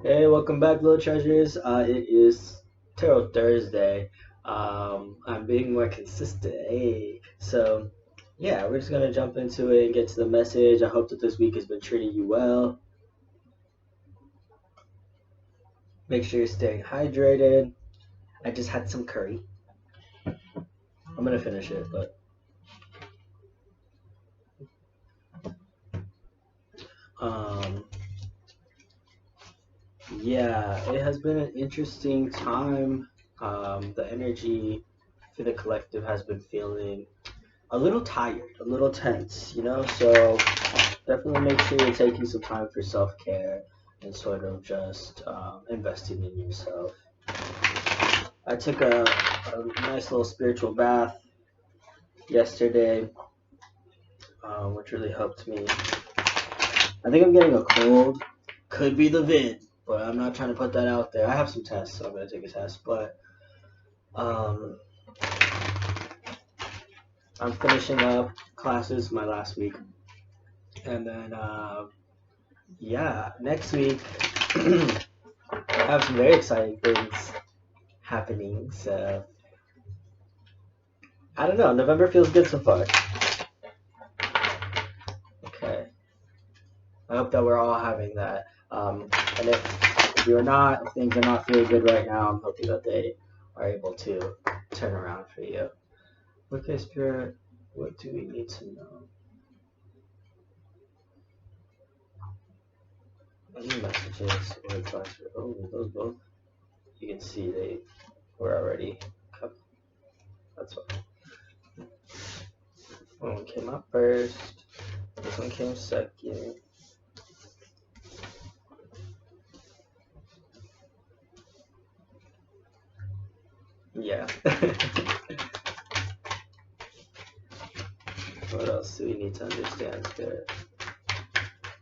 Hey, welcome back, little treasures. It is Tarot Thursday. I'm being more consistent. Hey, so yeah, we're just gonna jump into it and get to the message. I hope that this week has been treating you well. Make sure you're staying hydrated. I just had some curry. I'm gonna finish it, but um, yeah, it has been an interesting time. The energy for the collective has been feeling a little tired, a little tense, So definitely make sure you're taking some time for self care and sort of just investing in yourself. I took a nice little spiritual bath yesterday, which really helped me. I think I'm getting a cold. Could be the vid, but I'm not trying to put that out there. I have some tests, so I'm going to take a test, but um, I'm finishing up classes my last week. And then, yeah, next week. I have some very exciting things happening, so I don't know. November feels good so far. Okay. I hope that we're all having that. And if you're not, if things are not feeling good right now, I'm hoping that they are able to turn around for you. Okay, Spirit, what do we need to know? Any messages or advice? Oh, those both. You can see they were already covered. That's fine. One came up first. This one came second. Yeah. What else do we need to understand there?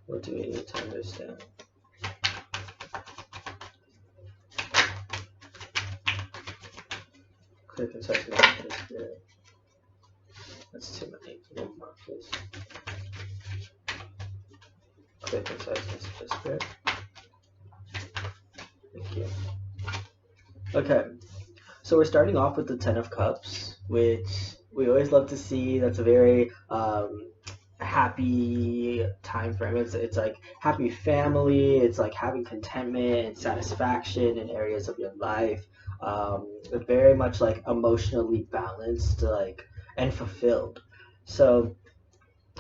What do we need to understand? Clear, concise messages here. That's too many little markers. Clear, concise messages here. Thank you. Okay, so we're starting off with the Ten of Cups, which we always love to see. That's a very happy time frame. It's like happy family. It's like having contentment and satisfaction in areas of your life. Very much like emotionally balanced, like and fulfilled. So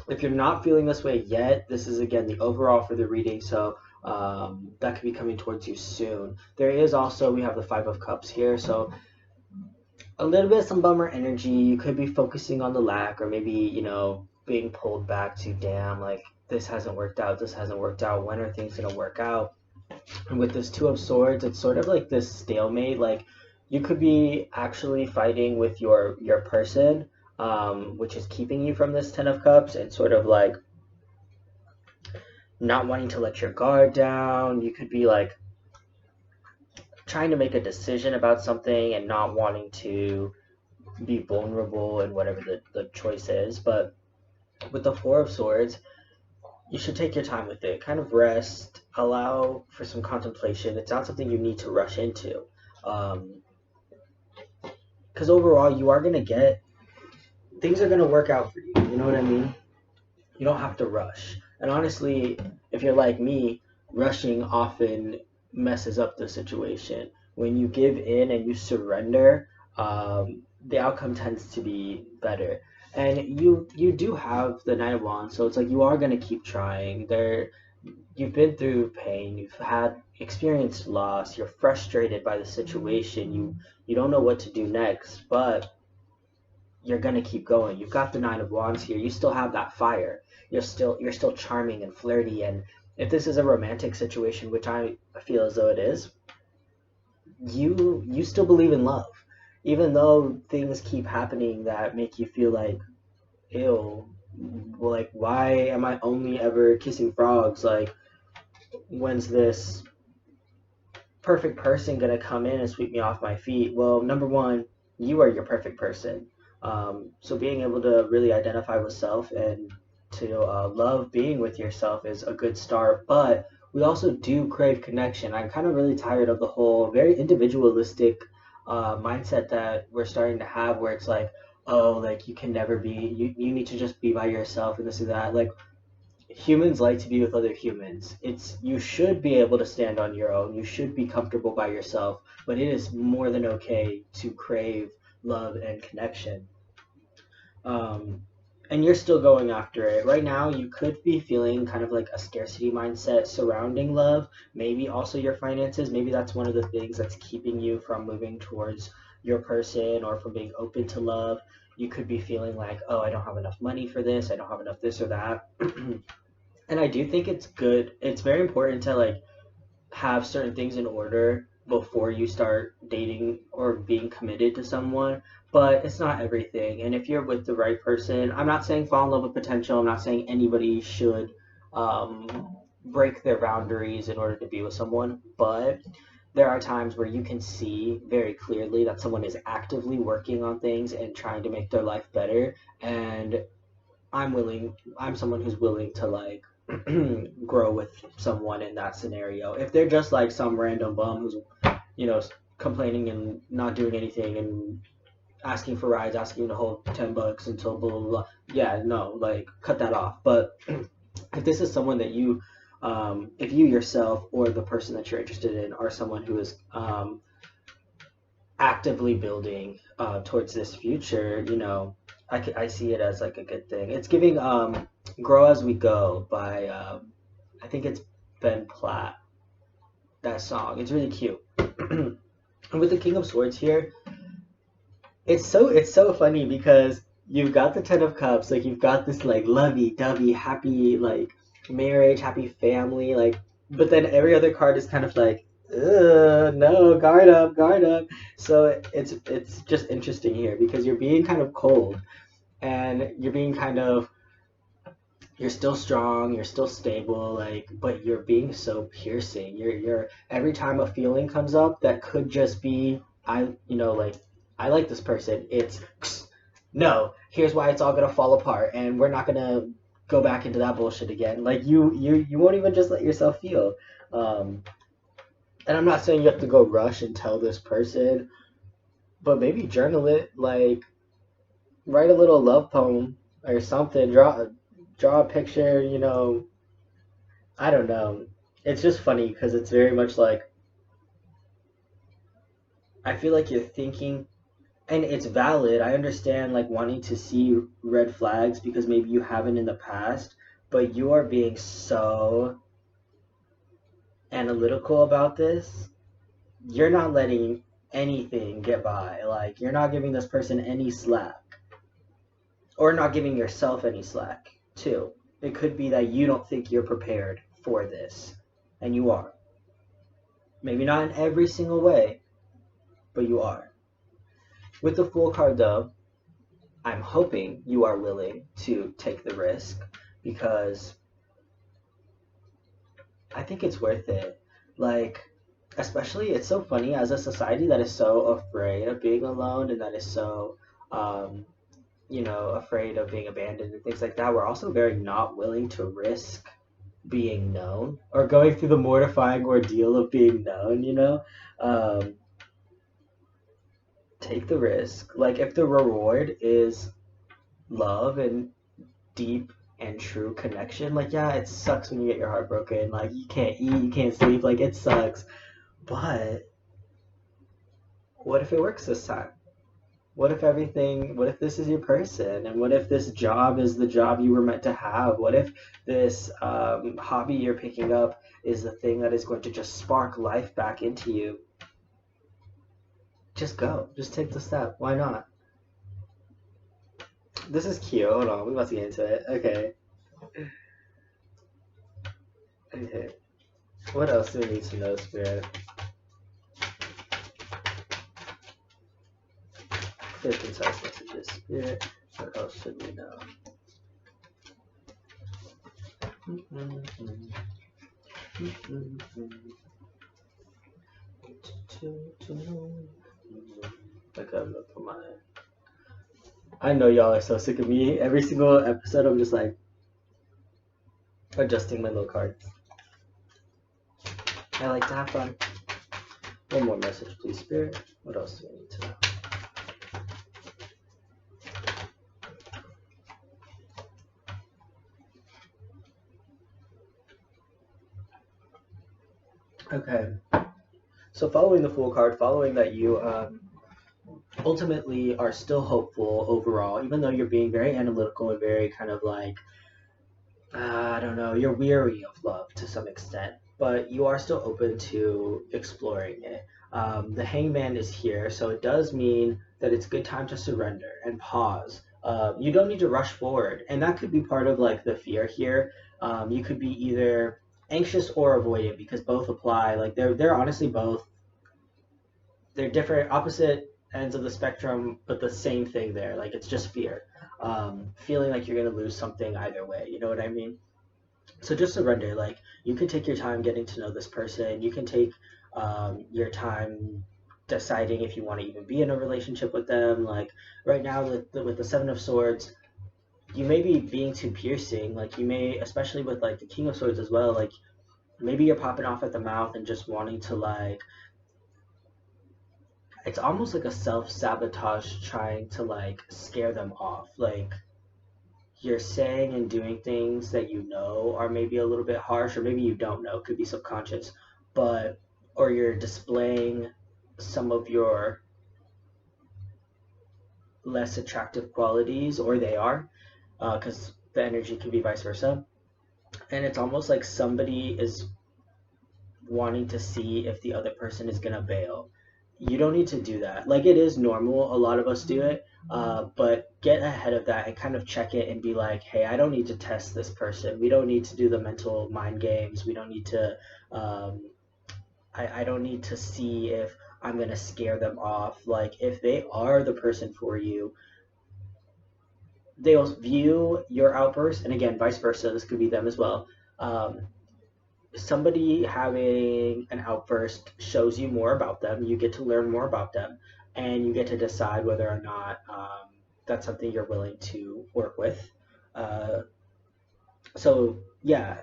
if you're not feeling this way yet, this is again the overall for the reading. So that could be coming towards you soon. There is also, we have the Five of Cups here. So a little bit of some bummer energy. You could be focusing on the lack, or maybe, being pulled back to, damn, like this hasn't worked out. This hasn't worked out. When are things going to work out? And with this Two of Swords, it's sort of like this stalemate. Like you could be actually fighting with your person, which is keeping you from this Ten of Cups, and sort of like not wanting to let your guard down. You could be like trying to make a decision about something and not wanting to be vulnerable in whatever the choice is. But with the Four of Swords, you should take your time with it. Kind of rest, allow for some contemplation. It's not something you need to rush into. Because overall, you are going to get, things are going to work out for you. You know what I mean? You don't have to rush. And honestly, if you're like me, rushing often messes up the situation. When you give in and you surrender, the outcome tends to be better. And you do have the Knight of Wands, so it's like you are gonna keep trying. You've been through pain, you've had experienced loss, you're frustrated by the situation, you don't know what to do next, but you're gonna keep going. You've got the Nine of Wands here. You still have that fire. You're still charming and flirty. And if this is a romantic situation, which I feel as though it is, you still believe in love, even though things keep happening that make you feel like, ew. Like, why am I only ever kissing frogs? Like, when's this perfect person gonna come in and sweep me off my feet? Well, number one, you are your perfect person. So being able to really identify with self and to love being with yourself is a good start. But we also do crave connection. I'm kind of really tired of the whole very individualistic mindset that we're starting to have, where it's like, oh, like you can never be, you need to just be by yourself and this and that. Like humans like to be with other humans. It's you should be able to stand on your own. You should be comfortable by yourself, but it is more than okay to crave love and connection. Um, and you're still going after it. Right now, you could be feeling kind of like a scarcity mindset surrounding love, maybe also your finances. Maybe that's one of the things that's keeping you from moving towards your person or from being open to love. You could be feeling like, oh, I don't have enough money for this, I don't have enough this or that. And I do think it's good. It's very important to like have certain things in order before you start dating or being committed to someone, but it's not everything. And if you're with the right person, I'm not saying fall in love with potential. I'm not saying anybody should break their boundaries in order to be with someone, but there are times where you can see very clearly that someone is actively working on things and trying to make their life better. And I'm someone who's willing to like grow with someone in that scenario. If they're just like some random bum who's, you know, complaining and not doing anything and asking for rides, asking to hold $10 until blah, blah, blah, yeah, no, like cut that off. But if this is someone that you, if you yourself or the person that you're interested in are someone who is actively building towards this future, you know, I see it as like a good thing. It's giving Grow As We Go by, I think it's Ben Platt, that song. It's really cute. And with the King of Swords here, it's so funny because you've got the Ten of Cups, like you've got this like lovey-dovey, happy like marriage, happy family, like, but then every other card is kind of like, ugh, no, guard up, guard up. So it's just interesting here because you're being kind of cold and you're being kind of you're still strong, you're still stable, like, but you're being so piercing. You're every time a feeling comes up that could just be like I like this person. It's no. Here's why it's all gonna fall apart, and we're not gonna go back into that bullshit again. Like you won't even just let yourself feel. Um, and I'm not saying you have to go rush and tell this person, but maybe journal it. Like write a little love poem or something. Draw a picture. You know, I don't know. It's just funny because it's very much like I feel like you're thinking, and it's valid. I understand like wanting to see red flags because maybe you haven't in the past, but you are being so analytical about this. You're not letting anything get by. Like you're not giving this person any slack, or not giving yourself any slack too. It could be that you don't think you're prepared for this, and you are. Maybe not in every single way, but you are. With the Fool card though, I'm hoping you are willing to take the risk because I think it's worth it. Like, especially, it's so funny as a society that is so afraid of being alone and that is so, um, afraid of being abandoned and things like that. We're also very not willing to risk being known or going through the mortifying ordeal of being known, you know? Um, take the risk. Like, if the reward is love and deep and true connection, like, yeah, it sucks when you get your heart broken. Like, you can't eat, you can't sleep, like, it sucks. But what if it works this time? What if this is your person? And what if this job is the job you were meant to have? What if this hobby you're picking up is the thing that is going to just spark life back into you? Just go. Just take the step. Why not? This is cute. Hold on. We're about to get into it. Okay. Okay. What else do we need to know, Spirit? Clear concise messages. Spirit. What else should we know? Okay, I'm gonna put my. I know y'all are so sick of me. Every single episode, I'm just like adjusting my little cards. I like to have fun. One more message, please, Spirit. What else do we need to know? Okay. So following the Fool card, following that you ultimately are still hopeful overall, even though you're being very analytical and very kind of like, I don't know, you're weary of love to some extent, but you are still open to exploring it. The Hangman is here, so it does mean that it's a good time to surrender and pause. You don't need to rush forward, and that could be part of like the fear here. You could be either anxious or avoidant because both apply. Like they're honestly both, they're different opposite ends of the spectrum, but the same thing there. Like it's just fear, feeling like you're gonna lose something either way. You know what I mean? So just surrender. Like you can take your time getting to know this person. You can take your time deciding if you want to even be in a relationship with them. Like right now with the Seven of Swords, you may be being too piercing. Like you may, especially with like the King of Swords as well. Like maybe you're popping off at the mouth and just wanting to like, it's almost like a self-sabotage trying to like scare them off. Like you're saying and doing things that you know are maybe a little bit harsh, or maybe you don't know, could be subconscious, but or you're displaying some of your less attractive qualities, or they are, because the energy can be vice versa. And it's almost like somebody is wanting to see if the other person is gonna bail. You don't need to do that. Like it is normal. A lot of us do it. But get ahead of that and kind of check it and be like, hey, I don't need to test this person. We don't need to do the mental mind games. We don't need to. I don't need to see if I'm gonna scare them off. Like if they are the person for you, they'll view your outburst, and again, vice versa. This could be them as well. Um, Somebody having an outburst shows you more about them. You get to learn more about them, and you get to decide whether or not that's something you're willing to work with. Uh, so yeah,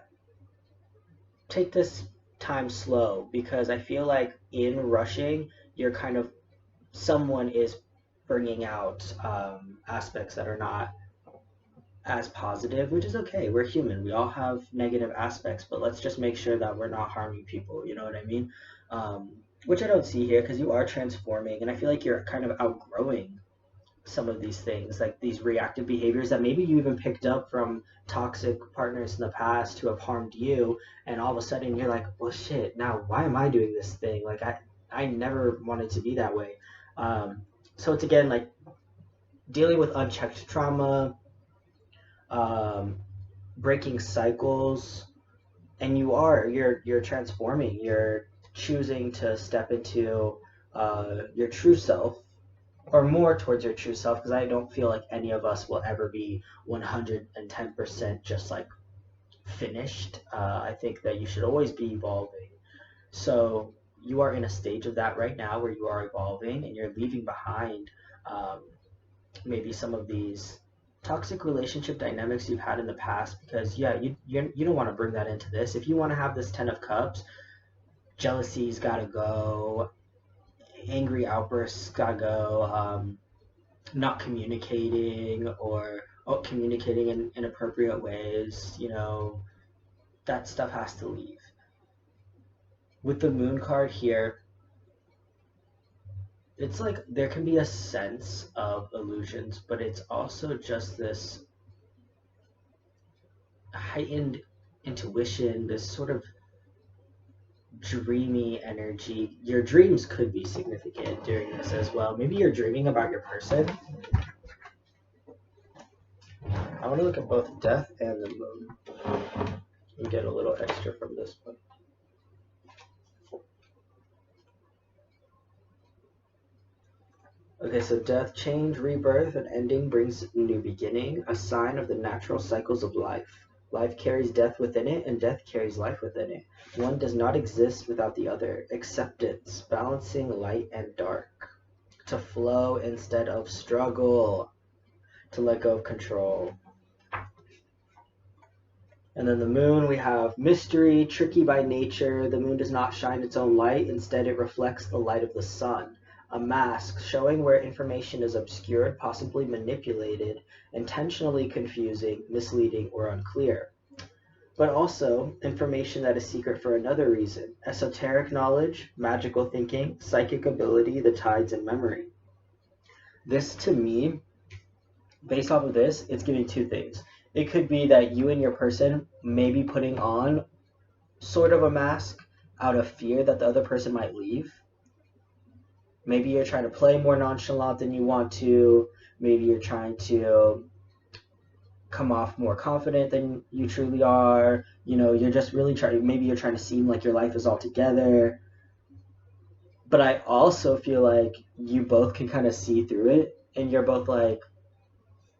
take this time slow because I feel like in rushing, you're kind of someone is bringing out aspects that are not as positive, which is okay. We're human. We all have negative aspects, but let's just make sure that we're not harming people. You know what I mean? Um, which I don't see here because you are transforming, and I feel like you're kind of outgrowing some of these things, like these reactive behaviors that maybe you even picked up from toxic partners in the past who have harmed you, and all of a sudden you're like, well, shit. Now why am I doing this thing? Like I never wanted to be that way. Um, so it's again like dealing with unchecked trauma, um, breaking cycles, and you're transforming. You're choosing to step into your true self, or more towards your true self, because I don't feel like any of us will ever be 110% just like finished. I think that you should always be evolving. So you are in a stage of that right now where you are evolving and you're leaving behind um, maybe some of these toxic relationship dynamics you've had in the past, because yeah, you don't want to bring that into this. If you want to have this 10 of cups, jealousy's got to go, angry outbursts got to go, not communicating, or communicating in inappropriate ways, that stuff has to leave. With the moon card here, it's like there can be a sense of illusions, but it's also just this heightened intuition, this sort of dreamy energy. Your dreams could be significant during this as well. Maybe you're dreaming about your person. I want to look at both death and the moon and get a little extra from this one. Okay, so death, change, rebirth, and ending brings new beginning, a sign of the natural cycles of life. Life carries death within it, and death carries life within it. One does not exist without the other. Acceptance, balancing light and dark. To flow instead of struggle. To let go of control. And then the moon, we have mystery, tricky by nature. The moon does not shine its own light. Instead, it reflects the light of the sun. A mask, showing where information is obscured, possibly manipulated, intentionally confusing, misleading, or unclear. But also information that is secret for another reason: esoteric knowledge, magical thinking, psychic ability, the tides, and memory. This, to me, based off of this, it's giving two things. It could be that you and your person may be putting on sort of a mask out of fear that the other person might leave. Maybe you're trying to play more nonchalant than you want to. Maybe you're trying to come off more confident than you truly are. You know, you're just really trying, maybe you're trying to seem like your life is all together. But I also feel like you both can kind of see through it, and you're both like,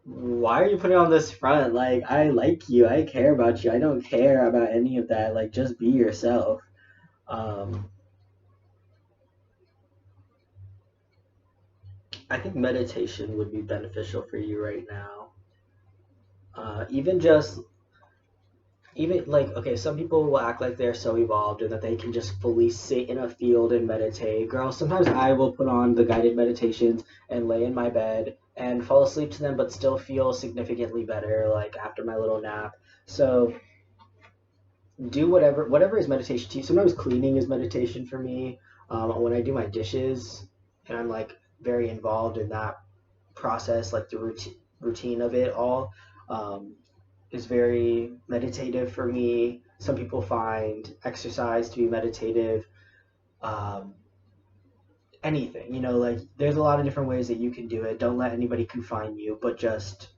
why are you putting on this front? Like, I like you, I care about you, I don't care about any of that. Like, just be yourself. Um, I think meditation would be beneficial for you right now. Even just even like, okay, some people will act like they're so evolved and that they can just fully sit in a field and meditate. Girl, sometimes I will put on the guided meditations and lay in my bed and fall asleep to them, but still feel significantly better like after my little nap. So do whatever is meditation to you. Sometimes cleaning is meditation for me. When I do my dishes and I'm like very involved in that process, like the routine of it all. Is very meditative for me. Some people find exercise to be meditative. Um, Anything, you know, like there's a lot of different ways that you can do it. Don't let anybody confine you, but just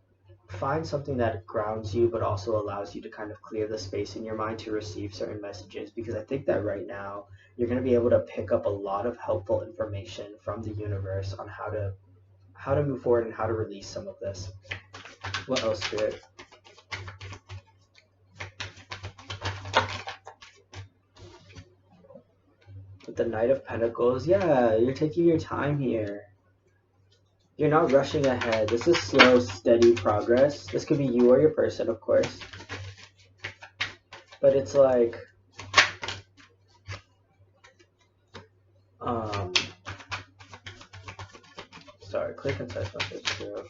find something that grounds you, but also allows you to kind of clear the space in your mind to receive certain messages. Because I think that right now you're going to be able to pick up a lot of helpful information from the universe on how to move forward and how to release some of this. What else, Spirit? With the Knight of Pentacles, yeah, you're taking your time here. You're not rushing ahead. This is slow, steady progress. This could be you or your person, of course. But it's like, sorry, clear, concise message too.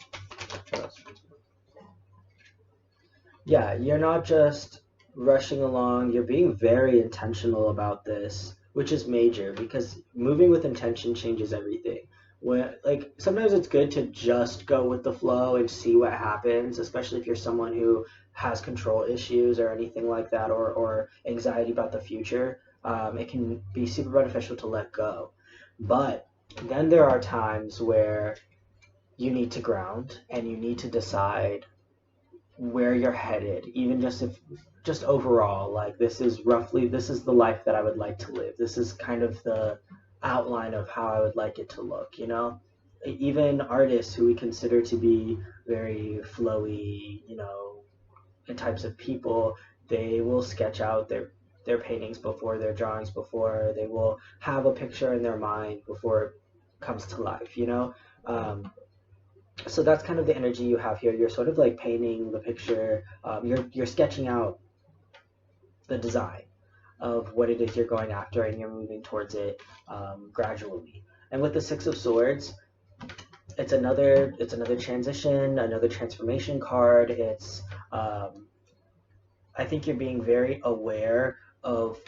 Yeah, you're not just rushing along. You're being very intentional about this, which is major because moving with intention changes everything. When, like, sometimes it's good to just go with the flow and see what happens, especially if you're someone who has control issues or anything like that, or anxiety about the future. It can be super beneficial to let go. But then there are times where you need to ground and you need to decide where you're headed, even just overall, like this is the life that I would like to live. This is kind of the outline of how I would like it to look, you know? Even artists who we consider to be very flowy, you know, types of people, they will sketch out their paintings before their drawings, before they will have a picture in their mind before it comes to life, you know? So that's kind of the energy you have here. You're sort of like painting the picture. You're sketching out the design of what it is you're going after, and you're moving towards it gradually. And with the Six of Swords, it's another transition, another transformation card. It's I think you're being very aware of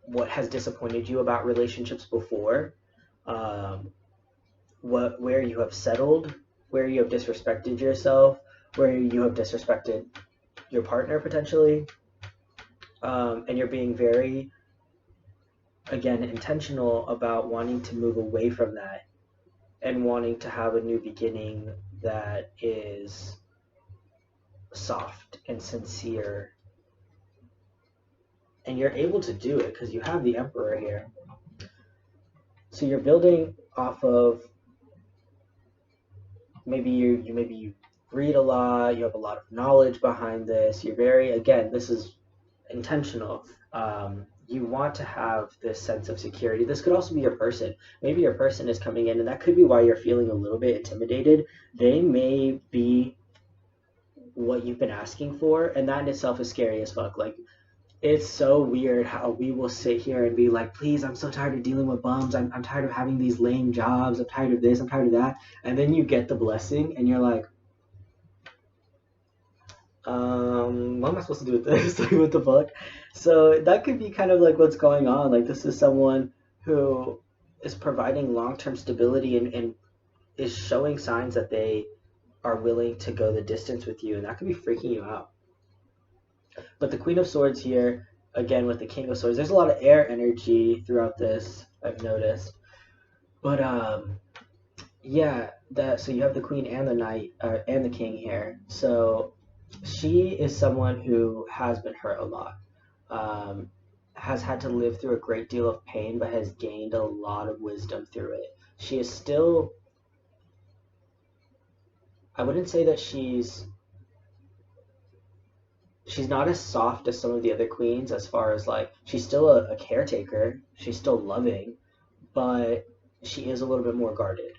what has disappointed you about relationships before. Where you have settled, where you have disrespected yourself, where you have disrespected your partner potentially, and you're being very, again, intentional about wanting to move away from that and wanting to have a new beginning that is soft and sincere. And you're able to do it because you have the Emperor here. So you're building off of maybe you read a lot, you have a lot of knowledge behind this. You're very, again, this is intentional. You want to have this sense of security. This could also be your person. Maybe your person is coming in, and that could be why you're feeling a little bit intimidated. They may be what you've been asking for, and that in itself is scary as fuck. Like, it's so weird how we will sit here and be like, please, I'm so tired of dealing with bums. I'm tired of having these lame jobs. I'm tired of this. I'm tired of that. And then you get the blessing and you're like, what am I supposed to do with this? Like, what the fuck? So that could be kind of like what's going on. Like, this is someone who is providing long-term stability and is showing signs that they are willing to go the distance with you, and that could be freaking you out. But the Queen of Swords here, again with the King of Swords, there's a lot of air energy throughout this, I've noticed. But yeah, that so you have the Queen and the Knight and the King here. So she is someone who has been hurt a lot, has had to live through a great deal of pain, but has gained a lot of wisdom through it. She is still, I wouldn't say that she's not as soft as some of the other queens, as far as like she's still a caretaker, she's still loving, but she is a little bit more guarded.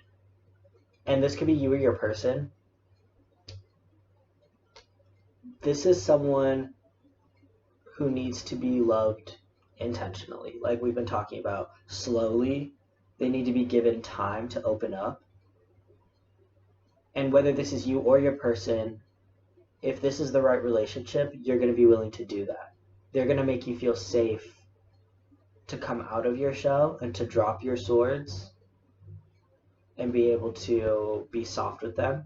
And this could be you or your person. This is someone who needs to be loved intentionally, like we've been talking about, slowly. They need to be given time to open up. And whether this is you or your person, if this is the right relationship, you're going to be willing to do that. They're going to make you feel safe to come out of your shell and to drop your swords and be able to be soft with them,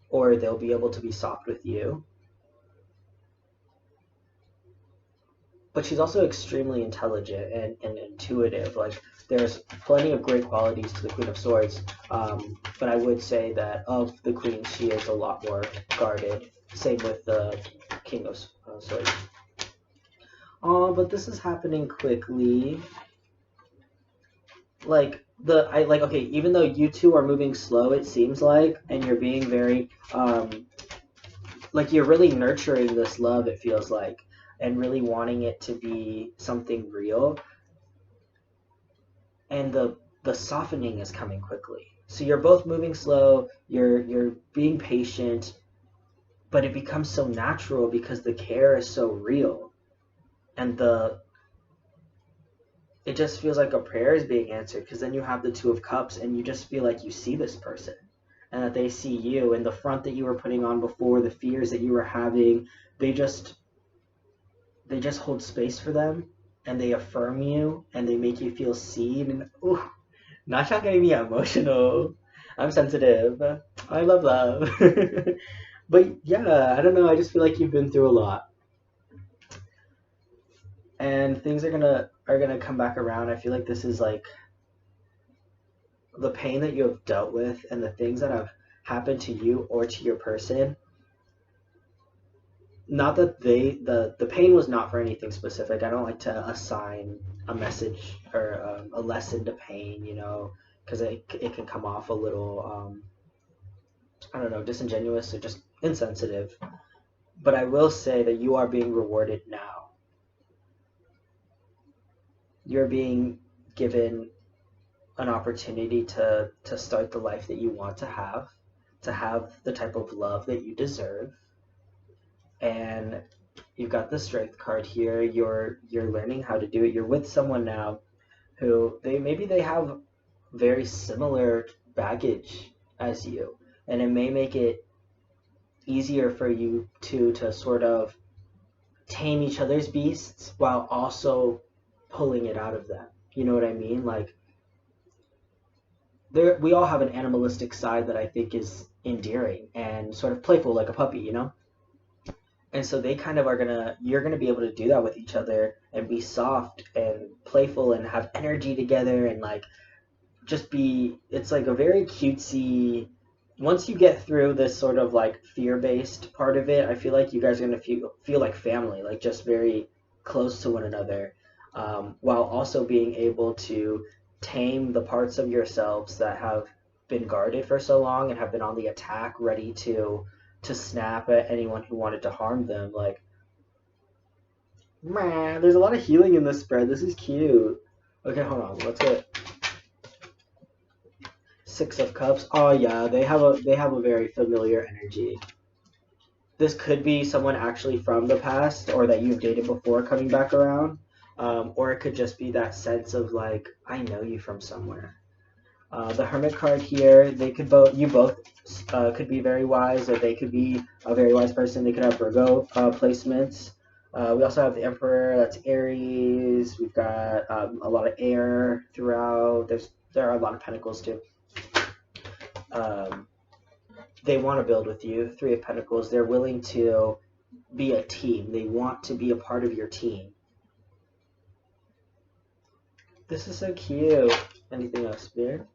or they'll be able to be soft with you. But she's also extremely intelligent and intuitive. Like, there's plenty of great qualities to the Queen of Swords, but I would say that of the queens, she is a lot more guarded. Same with the King of Swords. But this is happening quickly. Like, okay, even though you two are moving slow, it seems like, and you're being very, like, you're really nurturing this love, it feels like, and really wanting it to be something real. And the softening is coming quickly. So you're both moving slow, you're being patient, but it becomes so natural because the care is so real. And it just feels like a prayer is being answered, because then you have the Two of Cups and you just feel like you see this person and that they see you, and the front that you were putting on before, the fears that you were having, they just hold space for them, and they affirm you, and they make you feel seen. And ooh, Nasha getting me emotional. I'm sensitive. I love love. But yeah, I don't know, I just feel like you've been through a lot. And things are gonna come back around. I feel like this is like the pain that you have dealt with and the things that have happened to you or to your person. Not that the pain was not for anything specific. I don't like to assign a message or a lesson to pain, because it can come off a little, I don't know, disingenuous or just insensitive. But I will say that you are being rewarded now. You're being given an opportunity to start the life that you want to have the type of love that you deserve. And you've got the Strength card here. You're learning how to do it. You're with someone now who they have very similar baggage as you, and it may make it easier for you two to sort of tame each other's beasts while also pulling it out of them. You know what I mean? Like, we all have an animalistic side that I think is endearing and sort of playful, like a puppy, And so they kind of you're gonna be able to do that with each other and be soft and playful and have energy together, and like it's like a very cutesy. Once you get through this sort of like fear-based part of it, I feel like you guys are gonna feel like family, like just very close to one another, while also being able to tame the parts of yourselves that have been guarded for so long and have been on the attack, ready to snap at anyone who wanted to harm them. Like, man, there's a lot of healing in this spread. This is cute. Okay, hold on. Let's get Six of Cups. Oh yeah, they have a very familiar energy. this could be someone actually from the past or that you've dated before coming back around. Or it could just be that sense of like, I know you from somewhere. The Hermit card here, they could you both could be very wise, or they could be a very wise person. They could have Virgo placements. We also have the Emperor, that's Aries. We've got a lot of air throughout. There are a lot of Pentacles too. They want to build with you. Three of Pentacles. They're willing to be a team. They want to be a part of your team. This is so cute. Anything else, Spirit?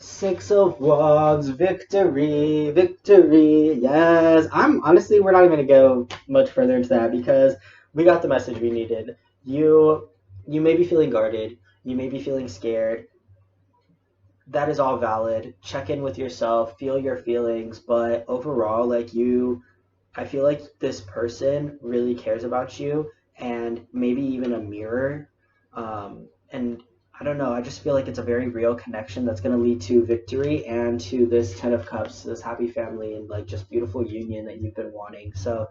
Six of Wands, victory, victory, yes. Honestly, we're not even gonna go much further into that because we got the message we needed. You may be feeling guarded, you may be feeling scared. That is all valid. Check in with yourself, feel your feelings, but overall, like I feel like this person really cares about you, and maybe even a mirror. And I don't know, I just feel like it's a very real connection that's going to lead to victory and to this Ten of Cups, this happy family and like just beautiful union that you've been wanting. So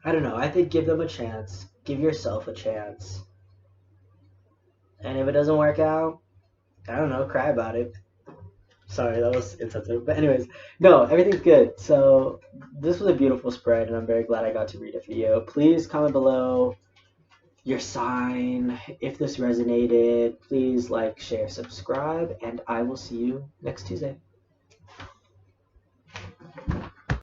I don't know, I think give them a chance, give yourself a chance. And if it doesn't work out, I don't know, cry about it. Sorry, that was insensitive. But anyways, no, everything's good. So this was a beautiful spread, and I'm very glad I got to read it for you. Please comment below your sign. If this resonated, please like, share, subscribe, and I will see you next Tuesday.